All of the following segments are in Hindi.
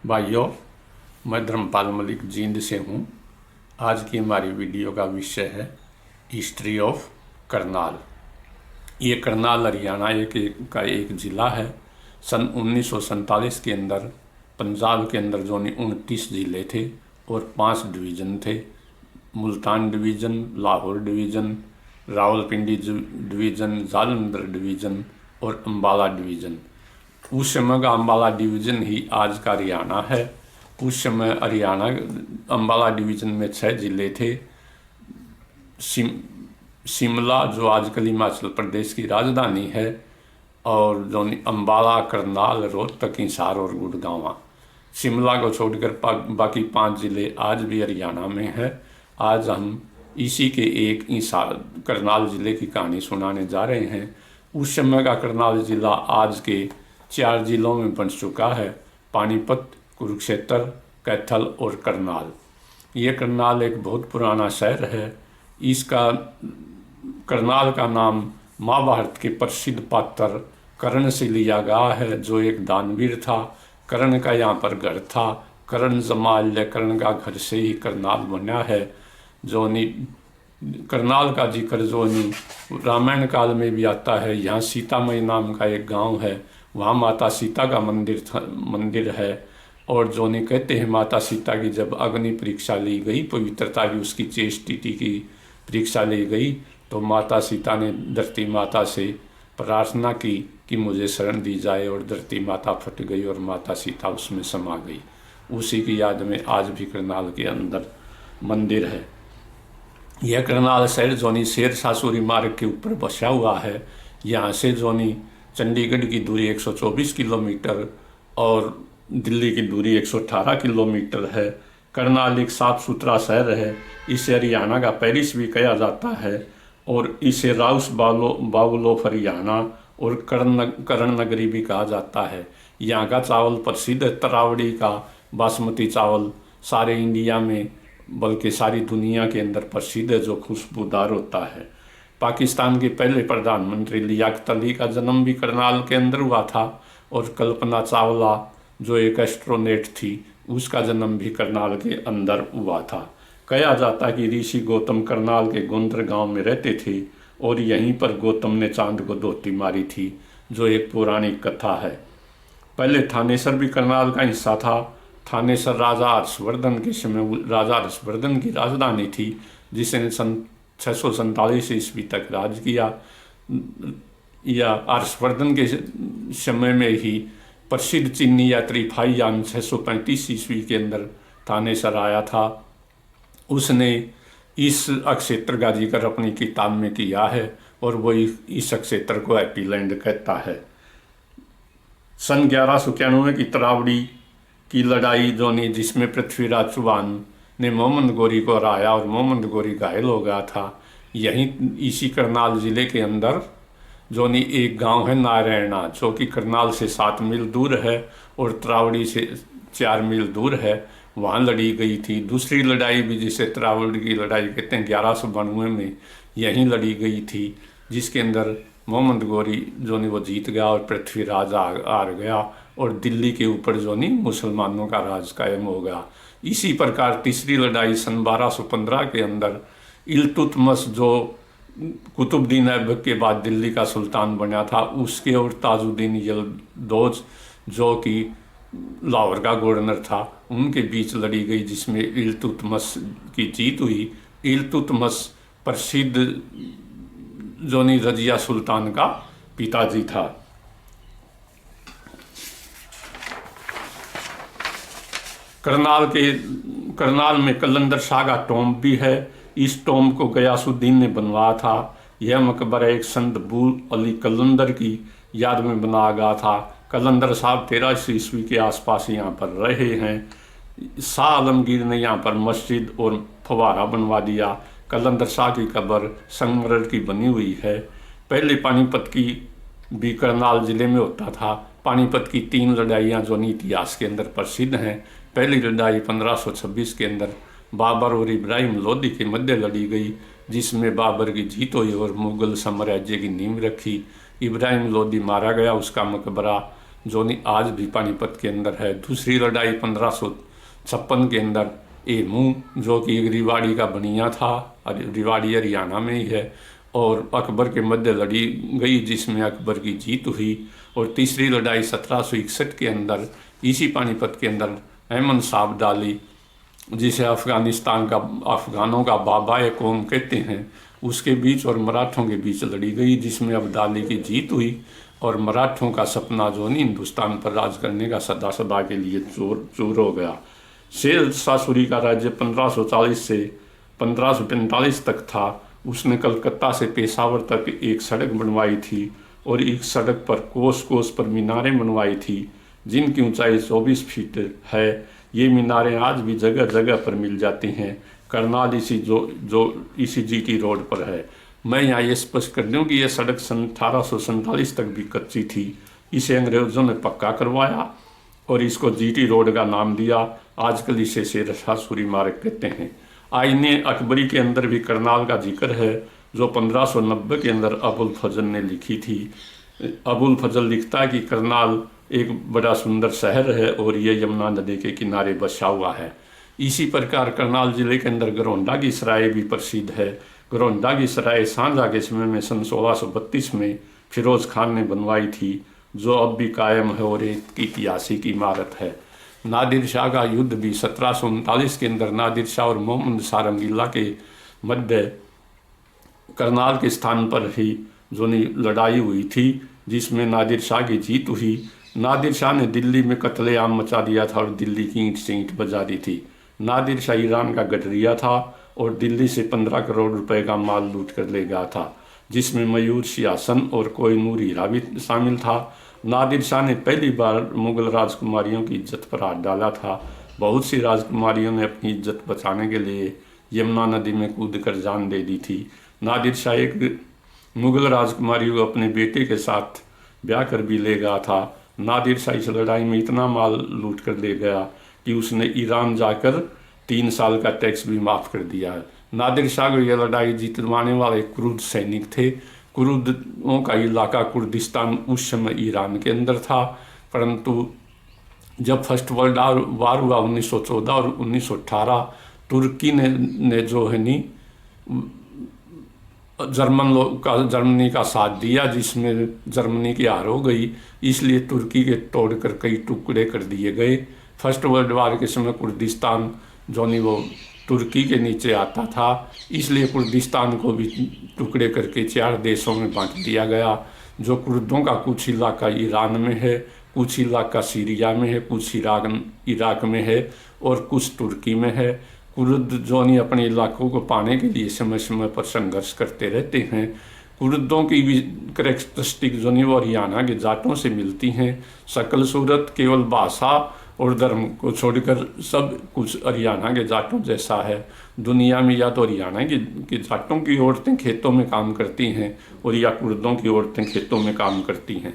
भाइयों, मैं धर्मपाल मलिक जींद से हूँ। आज की हमारी वीडियो का विषय है हिस्ट्री ऑफ करनाल। ये करनाल हरियाणा का एक ज़िला है। सन 1947 के अंदर पंजाब के अंदर जो 29 ज़िले थे और 5 डिवीज़न थे। Multan division, Lahore division, Rawalpindi division, Jalandhar division और अम्बाला डिवीज़न। उस समय का अम्बाला डिवीज़न ही आज का हरियाणा है। उस समय हरियाणा अम्बाला डिवीज़न में 6 ज़िले थे। शिमला जो आजकल हिमाचल प्रदेश की राजधानी है, और जो अम्बाला, करनाल, रोहतक, हिसार और गुड़गांव। शिमला को छोड़कर बाकी 5 ज़िले आज भी हरियाणा में है। आज हम इसी के एक हिसार करनाल ज़िले की कहानी सुनाने जा रहे हैं। उस समय का करनाल ज़िला आज के 4 ज़िलों में बन चुका है: पानीपत, कुरुक्षेत्र, कैथल और करनाल। ये करनाल एक बहुत पुराना शहर है। इसका करनाल का नाम महाभारत के प्रसिद्ध पात्र कर्ण से लिया गया है, जो एक दानवीर था। कर्ण का यहाँ पर घर था। कर्ण जमाल्य कर्ण का घर से ही करनाल बना है। जो करनाल का जिक्र जो रामायण काल में भी आता है। यहाँ सीतामढ़ी नाम का एक गांव है, वहाँ माता सीता का मंदिर है। और जो कहते हैं माता सीता की जब अग्नि परीक्षा ली गई, पवित्रता की उसकी चेष्टिटी की परीक्षा ली गई, तो माता सीता ने धरती माता से प्रार्थना की कि मुझे शरण दी जाए, और धरती माता फट गई और माता सीता उसमें समा गई। उसी की याद में आज भी करनाल के अंदर मंदिर है। यह करनाल शहर जोनी शेर शाह सूरी मार्ग के ऊपर बसा हुआ है। यहाँ से जोनी चंडीगढ़ की दूरी 124 किलोमीटर और दिल्ली की दूरी 118 किलोमीटर है। करनाल एक साफ सुथरा शहर है। इसे हरियाणा का पेरिस भी कहा जाता है, और इसे राउस बाउल ऑफ हरियाणा और कर्ण नगरी भी कहा जाता है। यहाँ का चावल प्रसिद्ध है। तरावड़ी का बासमती चावल सारे इंडिया में, बल्कि सारी दुनिया के अंदर प्रसिद्ध है, जो खुशबूदार होता है। पाकिस्तान के पहले प्रधानमंत्री लियाकत अली का जन्म भी करनाल के अंदर हुआ था, और कल्पना चावला जो एक एस्ट्रोनॉट थी, उसका जन्म भी करनाल के अंदर हुआ था। कहा जाता कि ऋषि गौतम करनाल के गोंदर गांव में रहते थे, और यहीं पर गौतम ने चांद को धोती मारी थी, जो एक पौराणिक कथा है। पहले थानेसर भी करनाल का हिस्सा था। थानेसर राजा हर्षवर्धन के समय राजा हर्षवर्धन की राजधानी थी, जिसने सन 647 ईस्वी तक राज किया। या हर्षवर्धन के समय में ही प्रसिद्ध चीनी यात्री फाहियान 635 ईस्वी के अंदर थानेसर आया था। उसने इस क्षेत्र का जिक्र अपनी किताब में किया है, और वो इस क्षेत्र को हैप्पी लैंड कहता है। सन 1191 की तरावड़ी की लड़ाई जिसमें पृथ्वीराज चौहान ने मोहम्मद गोरी को हराया, और मोहम्मद गोरी घायल हो गया था। यहीं इसी करनाल ज़िले के अंदर एक गांव है नारायणा, जो कि करनाल से 7 मील दूर है और तरावड़ी से 4 मील दूर है। वहाँ लड़ी गई थी दूसरी लड़ाई भी, जिसे तरावड़ी की लड़ाई कहते हैं, 1192 में यहीं लड़ी गई थी, जिसके अंदर मोहम्मद गोरी वो जीत गया और पृथ्वीराज हार गया, और दिल्ली के ऊपर मुसलमानों का राज कायम हो गया। इसी प्रकार तीसरी लड़ाई सन 1215 के अंदर इल्तुतमिश, जो कुतुबुद्दीन ऐबक के बाद दिल्ली का सुल्तान बना था, उसके और ताजुद्दीन यलदौज, जो कि लाहौर का गवर्नर था, उनके बीच लड़ी गई, जिसमें इल्तुतमिश की जीत हुई। इल्तुतमिश प्रसिद्ध रजिया सुल्तान का पिताजी था। करनाल में कलंदर शाह का टॉम्ब भी है। इस टॉम्ब को गयासुद्दीन ने बनवाया था। यह मकबरा एक संत बूल अली कलंदर की याद में बनाया गया था। कलंदर साहब 1300 ईस्वी के आसपास यहाँ पर रहे हैं। शाह आलमगीर ने यहाँ पर मस्जिद और फवारा बनवा दिया। कलंदर शाह की कब्र संगमरमर की बनी हुई है। पहले पानीपत की भी करनाल ज़िले में होता था। पानीपत की 3 लड़ाइयाँ इतिहास के अंदर प्रसिद्ध हैं। पहली लड़ाई 1526 के अंदर बाबर और इब्राहिम लोदी के मध्य लड़ी गई, जिसमें बाबर की जीत हुई और मुगल साम्राज्य की नींव रखी। इब्राहिम लोदी मारा गया, उसका मकबरा जो नहीं आज भी पानीपत के अंदर है। दूसरी लड़ाई 1556 के अंदर एमू, जो कि एक रिवाड़ी का बनिया था, रिवाड़ी हरियाणा में ही है, और अकबर के मध्य लड़ी गई, जिसमें अकबर की जीत हुई। और तीसरी लड़ाई 1761 के अंदर इसी पानीपत के अंदर अहमद शाह अब्दाली, जिसे अफगानों का बाबा कौम कहते हैं, उसके बीच और मराठों के बीच लड़ी गई, जिसमें अब्दाली की जीत हुई। और मराठों का सपना जो नहीं हिंदुस्तान पर राज करने का सदा सदा के लिए चूर हो गया। शेर शाह सूरी का राज्य 1540 से 1545 तक था। उसने कलकत्ता से पेशावर तक एक सड़क बनवाई थी और एक सड़क पर कोस कोस पर मीनारें बनवाई थी, जिनकी ऊंचाई 24 फीट है। ये मीनारें आज भी जगह जगह पर मिल जाती हैं। करनाल इसी जीटी रोड पर है। मैं यहाँ ये स्पष्ट कर दूँ कि यह सड़क सन 1847 तक भी कच्ची थी। इसे अंग्रेज़ों ने पक्का करवाया और इसको जीटी रोड का नाम दिया। आजकल इसे शेर शाह सूरी मार्ग कहते हैं। आईने अकबरी के अंदर भी करनाल का जिक्र है, जो 1590 के अंदर अबुल फजल ने लिखी थी। अबुल फजल लिखता है कि करनाल एक बड़ा सुंदर शहर है और ये यमुना नदी के किनारे बसा हुआ है। इसी प्रकार करनाल जिले के अंदर गरौंडा की सराय भी प्रसिद्ध है। गरौंडा की सराय शाहजहाँ के समय में सन 1632 में फिरोज खान ने बनवाई थी, जो अब भी कायम है और एक ऐतिहासिक इमारत है। नादिर शाह का युद्ध भी 1739 के अंदर नादिर शाह और मोहम्मद शाह रंगीला के मध्य करनाल के स्थान पर ही जो लड़ाई हुई थी, जिसमें नादिर शाह की जीत हुई। नादिर शाह ने दिल्ली में कत्लेआम मचा दिया था और दिल्ली की ईंट से ईंट बजा दी थी। नादिर शाह ईरान का गडरिया था और दिल्ली से 15 करोड़ रुपए का माल लूट कर ले गया था, जिसमें मयूर सिंहासन और कोहिनूर हीरा भी शामिल था। नादिर शाह ने पहली बार मुगल राजकुमारियों की इज्जत पर हाथ डाला था। बहुत सी राजकुमारियों ने अपनी इज्जत बचाने के लिए यमुना नदी में कूद कर जान दे दी थी। नादिर शाह एक मुगल राजकुमारी को अपने बेटे के साथ ब्याह कर भी ले गया था। नादिर शाह इस लड़ाई में इतना माल लूट कर ले गया कि उसने ईरान जाकर 3 साल का टैक्स भी माफ़ कर दिया है। नादिर शाह को यह लड़ाई जीतवाने वाले कुर्द सैनिक थे। कुर्दों का इलाका कुर्दिस्तान उस समय ईरान के अंदर था, परंतु जब फर्स्ट वर्ल्ड वार हुआ 1914 और 1918, तुर्की ने जो है नी जर्मनी का साथ दिया, जिसमें जर्मनी की हार हो गई। इसलिए तुर्की के तोड़कर कई टुकड़े कर दिए गए। फर्स्ट वर्ल्ड वार के समय कुर्दिस्तान जो नहीं वो तुर्की के नीचे आता था, इसलिए कुर्दिस्तान को भी टुकड़े करके 4 देशों में बांट दिया गया। जो कुर्दों का कुछ इलाका ईरान में है, कुछ इलाका सीरिया में है, कुछ इराक में है और कुछ तुर्की में है। कुर्द जो नहीं अपने इलाकों को पाने के लिए समय समय पर संघर्ष करते रहते हैं। कुर्दों की भी करेक्टरिस्टिक जो नहीं वो हरियाणा के जाटों से मिलती हैं। शक्ल सूरत केवल भाषा और धर्म को छोड़कर सब कुछ हरियाणा के जाटों जैसा है। दुनिया में या तो हरियाणा के जाटों की औरतें खेतों में काम करती हैं और या कुर्दों की औरतें खेतों में काम करती हैं।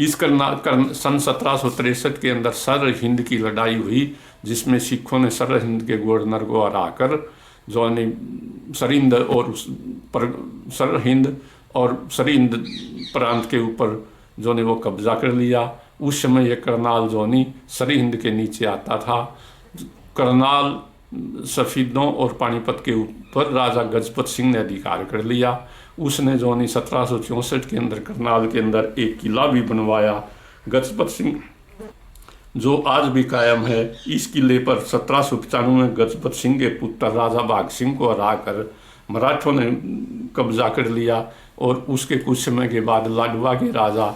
सन 1763 के अंदर सर हिंद की लड़ाई हुई, जिसमें सिखों ने सर हिंद के गवर्नर को हराकर जो सरहिंद और सरहिंद प्रांत के ऊपर जो ने वो कब्जा कर लिया। उस समय ये करनाल जो सरहिंद के नीचे आता था। करनाल सफीदों और पानीपत के ऊपर राजा गजपत सिंह ने अधिकार कर लिया। उसने जो 1764 के अंदर करनाल के अंदर एक किला भी बनवाया, गजपत सिंह, जो आज भी कायम है। इस किले पर 1795 में गजपत सिंह के पुत्र राजा भाग सिंह को हराकर मराठों ने कब्जा कर लिया और उसके कुछ समय के बाद लाडवा के राजा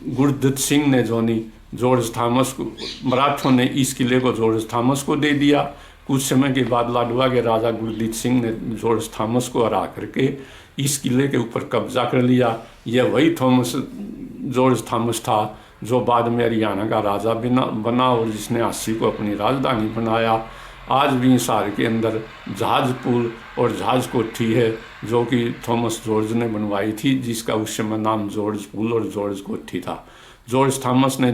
गुरदत्त सिंह ने जॉर्ज थॉमस को, मराठों ने इस किले को जॉर्ज थॉमस को दे दिया। कुछ समय के बाद लाडवा के राजा गुरदीत सिंह ने जॉर्ज थॉमस को हरा करके इस किले के ऊपर कब्जा कर लिया। यह वही जॉर्ज थॉमस था जो बाद में हरियाणा का राजा बना और जिसने झांसी को अपनी राजधानी बनाया। आज भी हिसार के अंदर जहाज पुल और जहाज कोठी है, जो कि थॉमस जॉर्ज ने बनवाई थी, जिसका उस समय नाम जॉर्ज पुल और जॉर्ज कोठी था। जॉर्ज थॉमस ने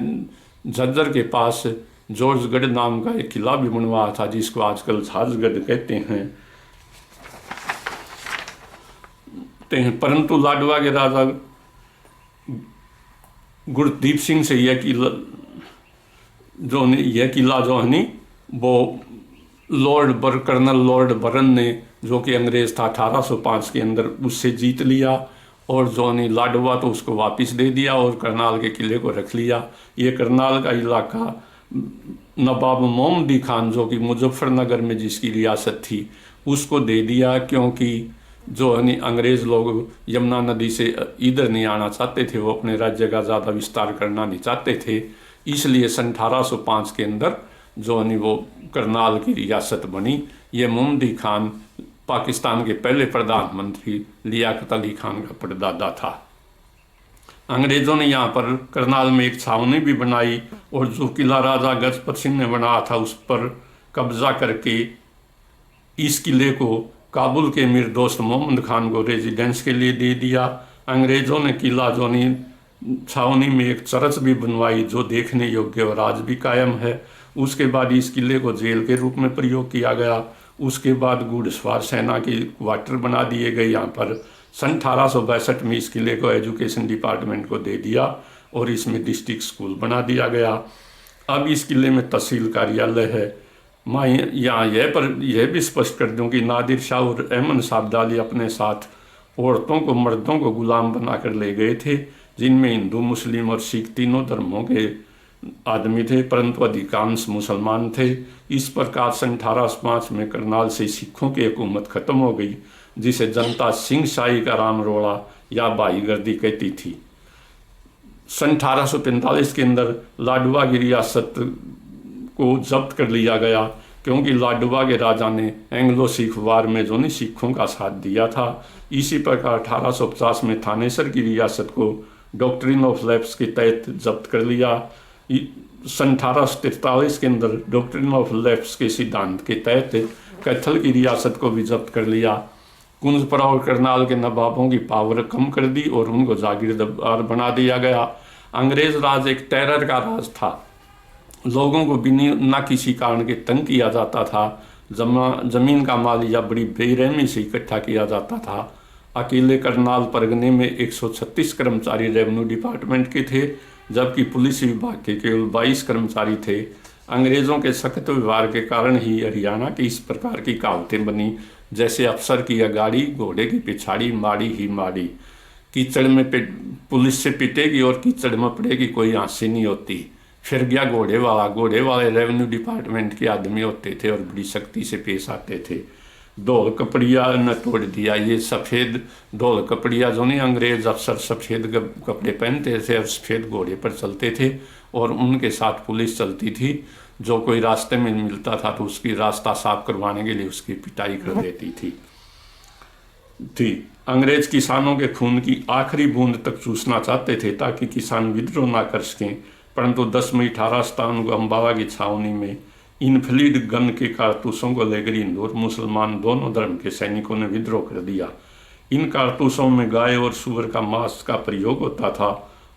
झज्जर के पास जॉर्जगढ़ नाम का एक किला भी बनवाया था, जिसको आजकल जहाजगढ़ कहते हैं। परंतु लाडवा के राजा गुरदीप सिंह से यह किला जो है नी वो कर्नल लॉर्ड बरन ने, जो कि अंग्रेज था, 1805 के अंदर उससे जीत लिया। और जो नहीं लाडवा तो उसको वापस दे दिया और करनाल के किले को रख लिया। ये करनाल का इलाका नवाब मोहम्मदी खान, जो कि मुजफ्फरनगर में जिसकी रियासत थी, उसको दे दिया, क्योंकि जो है अंग्रेज़ लोग यमुना नदी से इधर नहीं आना चाहते थे, वो अपने राज्य का ज़्यादा विस्तार करना नहीं चाहते थे। इसलिए सन 1805 के अंदर जो है वो करनाल की रियासत बनी। ये मोहम्मदी खान पाकिस्तान के पहले प्रधानमंत्री लियाकत अली खान का परदादा था। अंग्रेज़ों ने यहाँ पर करनाल में एक छावनी भी बनाई और जो किला राजा गजपत सिंह ने बनाया था उस पर कब्जा करके इस किले को काबुल के अमीर दोस्त मोहम्मद खान को रेजिडेंस के लिए दे दिया। अंग्रेज़ों ने किला जोनी छावनी में एक चर्च भी बनवाई जो देखने योग्य और आज भी कायम है। उसके बाद इस किले को जेल के रूप में प्रयोग किया गया। उसके बाद घुड़सवार सेना के क्वार्टर बना दिए गए यहाँ पर। सन 1862 में इस किले को एजुकेशन डिपार्टमेंट को दे दिया और इसमें डिस्ट्रिक्ट स्कूल बना दिया गया। अब इस किले में तहसील कार्यालय है। मैं यहाँ यह भी स्पष्ट कर दूँ कि नादिर शाह और अहमद साबदाली अपने साथ औरतों को मर्दों को गुलाम बनाकर ले गए थे, जिनमें हिंदू मुस्लिम और सिख तीनों धर्मों के आदमी थे, परंतु अधिकांश मुसलमान थे। इस प्रकार सन 1805 में करनाल से सिखों की हुकूमत खत्म हो गई, जिसे जनता सिंह शाही का राम रोड़ा या भाईगर्दी कहती थी। सन 1845 के अंदर लाडवा की रियासत को जब्त कर लिया गया, क्योंकि लाडवा के राजा ने एंग्लो सिख वार में जो सिखों का साथ दिया था। इसी प्रकार 1850 में थानेसर की रियासत को डॉक्ट्रिन ऑफ लैप्स के तहत जब्त कर लिया। सन 1843 के अंदर डॉक्ट्रिन ऑफ लैप्स के सिद्धांत के तहत कैथल की रियासत को भी जब्त कर लिया। कुंजपुरा और करनाल के नवाबों की पावर कम कर दी और उनको जागीरदार बना दिया गया। अंग्रेज राज एक टेरर का राज था। लोगों को बिना किसी कारण के तंग किया जाता था। जमीन का माल या बड़ी बेरहमी से इकट्ठा किया जाता था। अकेले करनाल परगने में 136 कर्मचारी रेवेन्यू डिपार्टमेंट के थे, जबकि पुलिस विभाग के केवल 22 कर्मचारी थे। अंग्रेज़ों के सख्त व्यवहार के कारण ही हरियाणा की इस प्रकार की कहावतें बनी, जैसे अफसर की अगाड़ी घोड़े की पिछाड़ी माड़ी ही माड़ी। कीचड़ में पुलिस से पिटेगी और कीचड़ में पड़ेगी, कोई आंसी नहीं होती। फिर गया घोड़े वाले रेवेन्यू डिपार्टमेंट के आदमी होते थे और बड़ी सख्ती से पेश आते थे। धौल कपड़िया न तोड़ दिया। ये सफ़ेद धौल कपड़िया जो नहीं, अंग्रेज अफसर सफ़ेद कपड़े पहनते थे और सफ़ेद घोड़े पर चलते थे और उनके साथ पुलिस चलती थी। जो कोई रास्ते में मिलता था तो उसकी रास्ता साफ करवाने के लिए उसकी पिटाई कर देती थी। अंग्रेज किसानों के खून की आखिरी बूंद तक चूसना चाहते थे ताकि किसान विद्रोह ना कर सकें, परंतु 10 मई 1857 को अम्बाला की छावनी में इनफ्लीड गन के कारतूसों को लेकर हिंदू और मुसलमान दोनों धर्म के सैनिकों ने विद्रोह कर दिया। इन कारतूसों में गाय और सूअर का मांस का प्रयोग होता था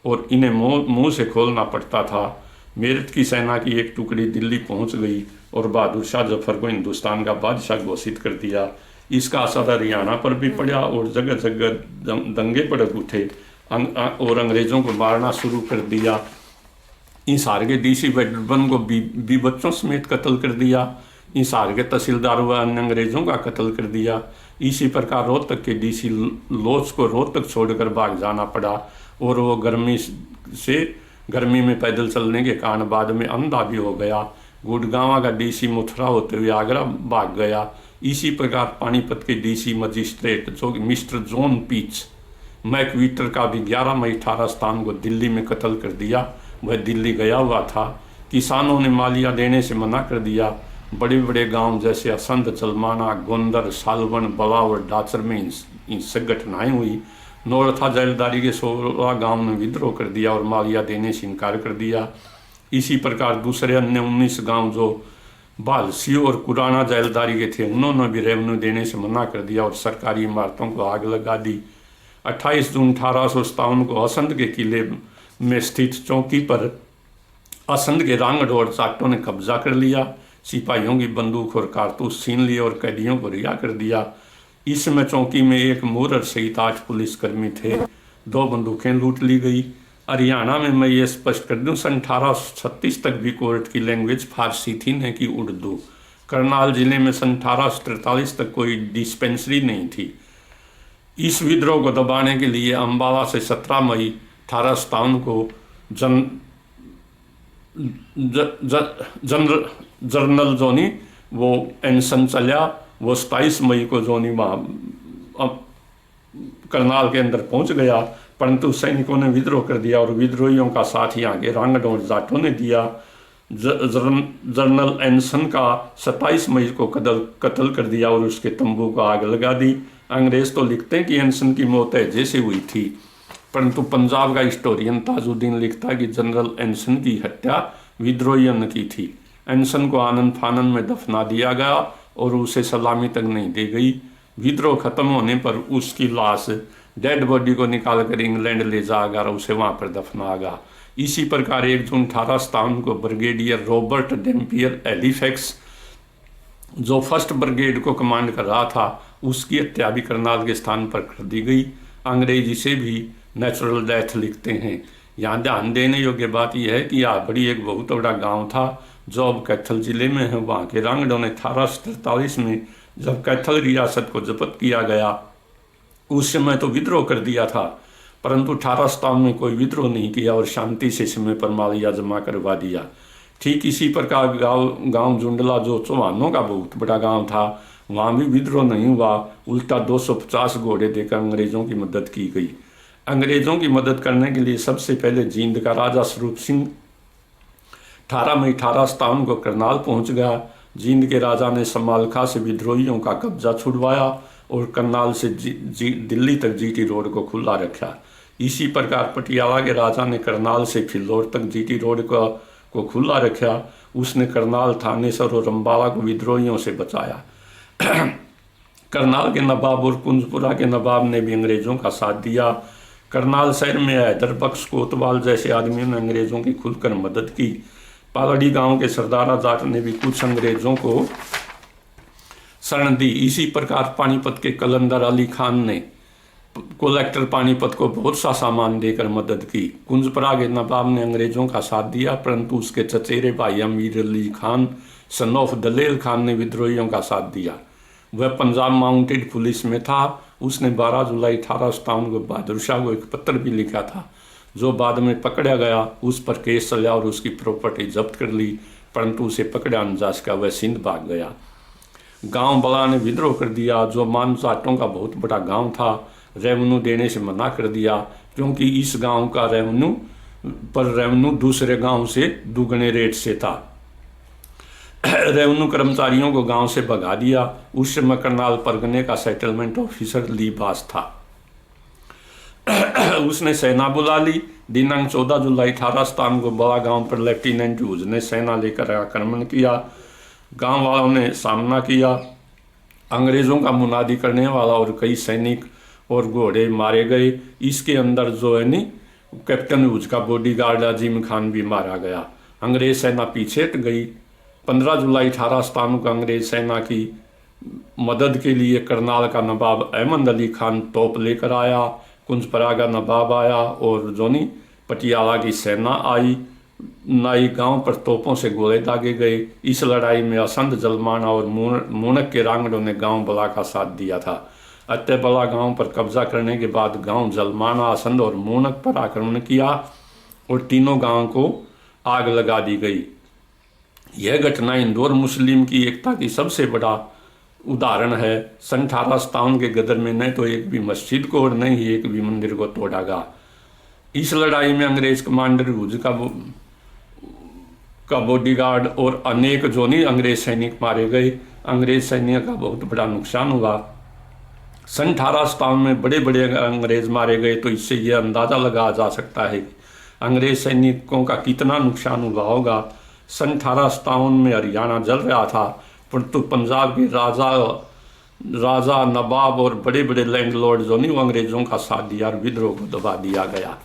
और इन्हें मुंह से खोलना पड़ता था। मेरठ की सेना की एक टुकड़ी दिल्ली पहुंच गई और बहादुर शाह जफर को हिंदुस्तान का बादशाह घोषित कर दिया। इसका असर हरियाणा पर भी पड़ा और जगह जगह दंगे भड़क उठे और अंग्रेज़ों को मारना शुरू कर दिया। हिसार के डीसी वेडबन को भी बच्चों समेत कत्ल कर दिया। हिसार के तहसीलदार व अन्य अंग्रेज़ों का कत्ल कर दिया। इसी प्रकार रोहतक के डीसी लोच को रोहतक छोड़कर भाग जाना पड़ा और वो गर्मी में पैदल चलने के कारण बाद में अंधा भी हो गया। गुड़गांव का डीसी मथुरा होते हुए आगरा भाग गया। इसी प्रकार पानीपत के डीसी मजिस्ट्रेट जो मिस्टर जॉन पीच मैकवीटर का भी 11 मई 1857 को दिल्ली में कत्ल कर दिया। वह दिल्ली गया हुआ था। किसानों ने मालिया देने से मना कर दिया। बड़े बड़े गांव जैसे असंध, जलमाना, गोंदर, सालवन, बलावर, डाचर में हिंसक घटनाएं हुई। नौरथा जैलदारी के 16 गांव ने विद्रोह कर दिया और मालिया देने से इनकार कर दिया। इसी प्रकार दूसरे अन्य 19 गांव जो बालसी और कुराना जैलदारी के थे, उन्होंने भी रेवेन्यू देने से मना कर दिया और सरकारी इमारतों को आग लगा दी। 28 जून 1857 को असंध के किले में स्थित चौकी पर असंध के रांगड़ और चाटों ने कब्जा कर लिया। सिपाहियों की बंदूक और कारतूस छीन लिए और कैदियों को रिहा कर दिया। इसमें चौकी में एक मुहर्र सहित 8 पुलिसकर्मी थे। 2 बंदूकें लूट ली गई। हरियाणा में मैं ये स्पष्ट कर दूं, सन 1836 तक भी कोर्ट की लैंग्वेज फारसी थी, न कि उर्दू। करनाल जिले में सन 1843 तक कोई डिस्पेंसरी नहीं थी। इस विद्रोह को दबाने के लिए अम्बाला से 17 मई 1857 को जनरल जोनी वो एनसन चला। वो 27 मई को जोनी वहाँ करनाल के अंदर पहुंच गया, परंतु सैनिकों ने विद्रोह कर दिया और विद्रोहियों का साथ यहाँ के रांगड़ और जाटों ने दिया। जनरल एनसन का 27 मई को कत्ल कर दिया और उसके तंबू को आग लगा दी। अंग्रेज तो लिखते हैं कि एनसन की मौत जैसे हुई थी, परंतु पंजाब का हिस्टोरियन ताजुद्दीन लिखता है कि जनरल एनसन की हत्या विद्रोहियों ने की थी। एनसन को आनंद फानंद में दफना दिया गया और उसे सलामी तक नहीं दी गई। विद्रोह खत्म होने पर उसकी लाश डेड बॉडी को निकाल कर इंग्लैंड ले जाया गया और उसे वहाँ पर दफनाया गया। इसी प्रकार 1 जून 1857 को ब्रिगेडियर रॉबर्ट डेम्पियर एलिफैक्स, जो फर्स्ट ब्रिगेड को कमांड कर रहा था, उसकी हत्या भी करनाल के स्थान पर कर दी गई। अंग्रेज इसे भी नेचुरल डेथ लिखते हैं। यहाँ ध्यान देने योग्य बात यह है कि आबड़ी एक बहुत बड़ा गांव था जो अब कैथल जिले में है। वहाँ के रांगड़ों ने 1843 में जब कैथल रियासत को जब्त किया गया, उस समय तो विद्रोह कर दिया था, परंतु 1857 में कोई विद्रोह नहीं किया और शांति से समय पर मालिया जमा करवा दिया। ठीक इसी प्रकार गांव जुंडला, जो चौहानों का बहुत बड़ा गांव था, वहाँ भी विद्रोह नहीं हुआ। उल्टा 250 घोड़े देकर अंग्रेजों की मदद की गई। अंग्रेजों की मदद करने के लिए सबसे पहले जींद का राजा स्वरूप सिंह 18 मई 1857 को करनाल पहुंच गया। जींद के राजा ने समालखा से विद्रोहियों का कब्जा छुड़वाया और करनाल से दिल्ली तक जीटी रोड को खुला रखा। इसी प्रकार पटियाला के राजा ने करनाल से फिल्लौर तक जीटी रोड को खुला रखा। उसने करनाल, थानेसर और अम्बाला को विद्रोहियों से बचाया। करनाल के नवाब और कुंजपुरा के नवाब ने भी अंग्रेजों का साथ दिया। करनाल शहर में हैदर बख्श कोतवाल जैसे आदमियों ने अंग्रेजों की खुलकर मदद की। पालड़ी गांव के सरदारा जाट ने भी कुछ अंग्रेजों को शरण दी। इसी प्रकार पानीपत के कलंदर अली खान ने कलेक्टर पानीपत को बहुत सा सामान देकर मदद की। कुंजपुरा के नवाब ने अंग्रेजों का साथ दिया, परंतु उसके चचेरे भाई अमीर अली खान सन ऑफ दलेल खान ने विद्रोहियों का साथ दिया। वह पंजाब माउंटेड पुलिस में था। उसने 12 जुलाई 1857 को बहादुर शाह को एक पत्र भी लिखा था, जो बाद में पकड़ा गया। उस पर केस चला और उसकी प्रॉपर्टी जब्त कर ली, परंतु उसे पकड़ा न जा सका, वह सिंध भाग गया। गांव बला ने विद्रोह कर दिया, जो मान जाटों का बहुत बड़ा गांव था। रेवेन्यू देने से मना कर दिया, क्योंकि इस गांव का रेवेन्यू दूसरे गांव से दुगने रेट से था। रेवेन्यू कर्मचारियों को गांव से भगा दिया। उस समय करनाल परगने का सेटलमेंट ऑफिसर ली बास था। उसने सेना बुला ली। दिनांक 14 जुलाई 1857 को बड़ा गांव पर लेफ्टिनेंट ह्यूज ने सेना लेकर आक्रमण किया। गांव वालों ने सामना किया। अंग्रेजों का मुनादी करने वाला और कई सैनिक और घोड़े मारे गए। इसके अंदर जो है नी कैप्टन ह्यूज का बॉडीगार्ड अजीम खान भी मारा गया। अंग्रेज सेना पीछे हट गई। 15 जुलाई 1857 को अंग्रेज सेना की मदद के लिए करनाल का नवाब अहमद अली खान तोप लेकर आया। कुंजपुरा का नवाब आया और जोनी पटियाला की सेना आई। नाई गांव पर तोपों से गोले दागे गए। इस लड़ाई में असंध, जलमाना और मूनक के रांगड़ों ने गांव बला का साथ दिया था। अत्य बला गांव पर कब्जा करने के बाद गांव जलमाना, असंध और मूनक पर आक्रमण किया और तीनों गांव को आग लगा दी गई। यह घटना इंदौर मुस्लिम की एकता की सबसे बड़ा उदाहरण है। सन 1857 के गदर में न तो एक भी मस्जिद को और न ही एक भी मंदिर को तोड़ा गया। इस लड़ाई में अंग्रेज कमांडर ह्यूज का बॉडीगार्ड और अनेक जोनी अंग्रेज सैनिक मारे गए। अंग्रेज सैनिक का बहुत बड़ा नुकसान हुआ। सन 1857 में बड़े बड़े अंग्रेज मारे गए, तो इससे यह अंदाज़ा लगाया जा सकता है कि अंग्रेज सैनिकों का कितना नुकसान हुआ होगा। सन 1857 में हरियाणा जल रहा था, परंतु पंजाब के राजा नवाब और बड़े बड़े लैंडलॉर्ड जो नहीं, वो अंग्रेजों का साथ दिया और विद्रोह को दबा दिया गया।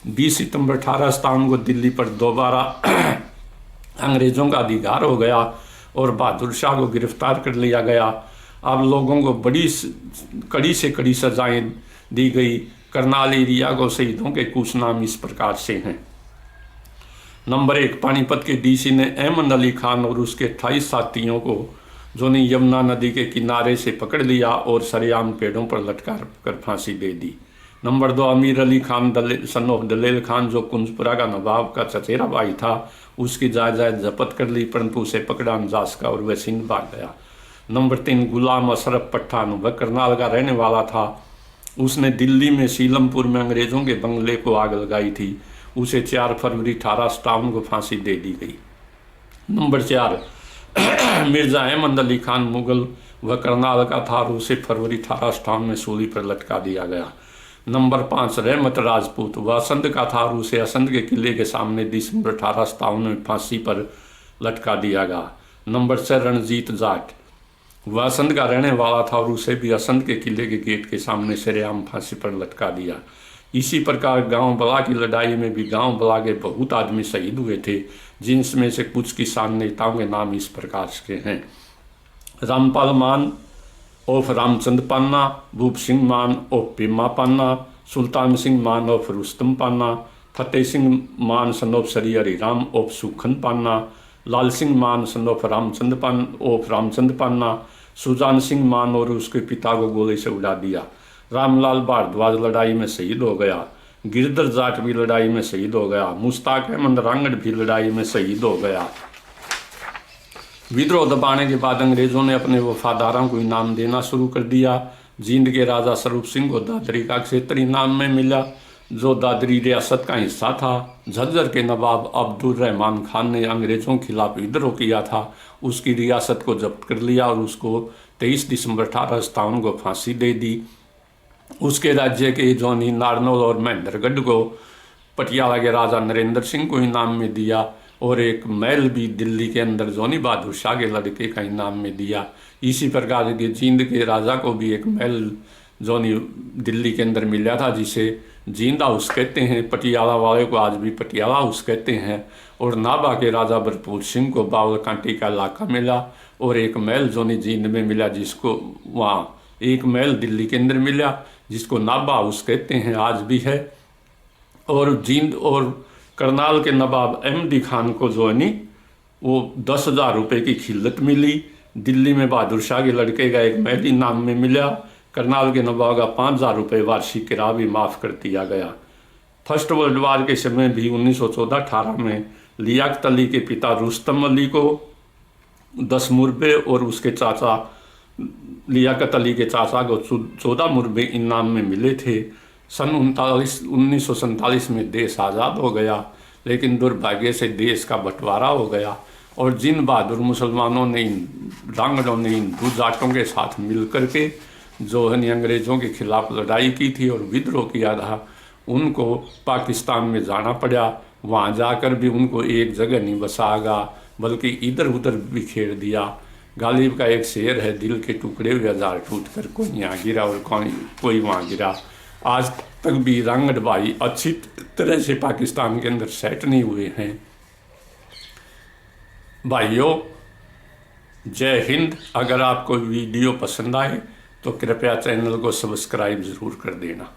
20 सितंबर 1857 को दिल्ली पर दोबारा अंग्रेजों का अधिकार हो गया और बहादुर शाह को गिरफ्तार कर लिया गया। अब लोगों को बड़ी कड़ी से कड़ी सजाएं दी गई। करनाल एरिया को शहीदों के कुछ नाम इस प्रकार से हैं। नंबर 1, पानीपत के डीसी ने अहमद अली खान और उसके 28 साथियों को जो ने यमुना नदी के किनारे से पकड़ लिया और सरेआम पेड़ों पर लटका कर फांसी दे दी। नंबर 2, अमीर अली खान सन ऑफ दलेल खान जो कुंजपुरा का नवाब का चचेरा भाई था, उसकी जायदाद जब्त कर ली, परंतु उसे पकड़ा अंजास का और वह सिंध भाग गया। नंबर 3, गुलाम अशरफ पठान, वह करनाल का रहने वाला था। उसने दिल्ली में सीलमपुर में अंग्रेजों के बंगले को आग लगाई थी। उसे 4 फरवरी 1857 को फांसी दे दी गई। नंबर 4, मिर्जा अहमद अली खान मुगल, वह करनाल का था और उसे फरवरी 1858 में सूली पर लटका दिया गया। नंबर 5, रहमत राजपूत, वह असंध का था और उसे असंध के किले के सामने दिसंबर 1857 में फांसी पर लटका दिया गया। नंबर 6, रणजीत जाट, वह असंध का रहने वाला था और उसे भी असंध के किले के गेट के सामने सरेआम फांसी पर लटका दिया। इसी प्रकार गांव बला की लड़ाई में भी गांव बला के बहुत आदमी शहीद हुए थे, जिनमें से कुछ किसान नेताओं के नाम इस प्रकार के हैं। रामपाल मान ऑफ रामचंद पान्ना, भूप सिंह मान ऑफ पेमा पान्ना, सुल्तान सिंह मान ऑफ रुस्तम पान्ना, फतेह सिंह मान son of Shri Hariram of सुखन पान्ना, लाल सिंह मान सन ऑफ रामचंद पान्ना, सुजान सिंह मान और उसके पिता को गोली से उड़ा दिया। रामलाल भारद्वाज लड़ाई में शहीद हो गया। गिरधर जाट भी लड़ाई में शहीद हो गया। मुश्ताक अहमद रांगड़ भी लड़ाई में शहीद हो गया। विद्रोह दबाने के बाद अंग्रेजों ने अपने वफादारों को इनाम देना शुरू कर दिया। जींद के राजा स्वरूप सिंह को दादरी का क्षेत्र इनाम में मिला, जो दादरी रियासत का हिस्सा था। झज्जर के नवाब अब्दुल रहमान खान ने अंग्रेजों के खिलाफ विद्रोह किया था, उसकी रियासत को जब्त कर लिया और उसको 23 दिसंबर 1857 को फांसी दे दी। उसके राज्य के जोनी नारनौल और महेंद्रगढ़ को पटियाला के राजा नरेंद्र सिंह को इनाम में दिया और एक महल भी दिल्ली के अंदर जोनी बहादुर शाह के लड़के का इनाम में दिया। इसी प्रकार के जींद के राजा को भी एक महल जोनी दिल्ली के अंदर मिला था, जिसे जींद हाउस कहते हैं। पटियाला वाले को आज भी पटियाला हाउस कहते हैं। और नाभा के राजा भरपूर सिंह को बावल कांटी का इलाका मिला और एक महल जोनी जींद में मिला, जिसको वहाँ एक महल दिल्ली के अंदर मिला जिसको नाभा हाउस कहते हैं, आज भी है। और जींद और करनाल के नवाब अहमदी खान को जो है नी वो 10,000 रुपये की खिल्लत मिली। दिल्ली में बहादुर शाह के लड़के का एक महल इनाम में मिला। करनाल के नवाब का 5,000 रुपये वार्षिक किराया भी माफ़ कर दिया गया। फर्स्ट वर्ल्ड वार के समय भी 1914-18 में लियाकत अली के पिता रुस्तम अली को 10 मुरबे और उसके चाचा लियाकत अली के चाचा को 14 मुरबे इनाम में मिले थे। सन 1947 में देश आज़ाद हो गया, लेकिन दुर्भाग्य से देश का बंटवारा हो गया और जिन बहादुर मुसलमानों ने रांगड़ों ने हिंदू जाटों के साथ मिल कर के जो है अंग्रेज़ों के खिलाफ लड़ाई की थी और विद्रोह किया था, उनको पाकिस्तान में जाना पड़ा। वहाँ जाकर भी उनको एक जगह नहीं बसागा, बल्कि इधर उधर बिखेर दिया। गालिब का एक शेर है, दिल के टुकड़े हुए 1000 टूट कर कोई यहाँ गिरा और कोई वहाँ गिरा। आज तक भी रांगड़ भाई अच्छी तरह से पाकिस्तान के अंदर सेट नहीं हुए हैं। भाइयों, जय हिंद। अगर आपको वीडियो पसंद आए तो कृपया चैनल को सब्सक्राइब ज़रूर कर देना।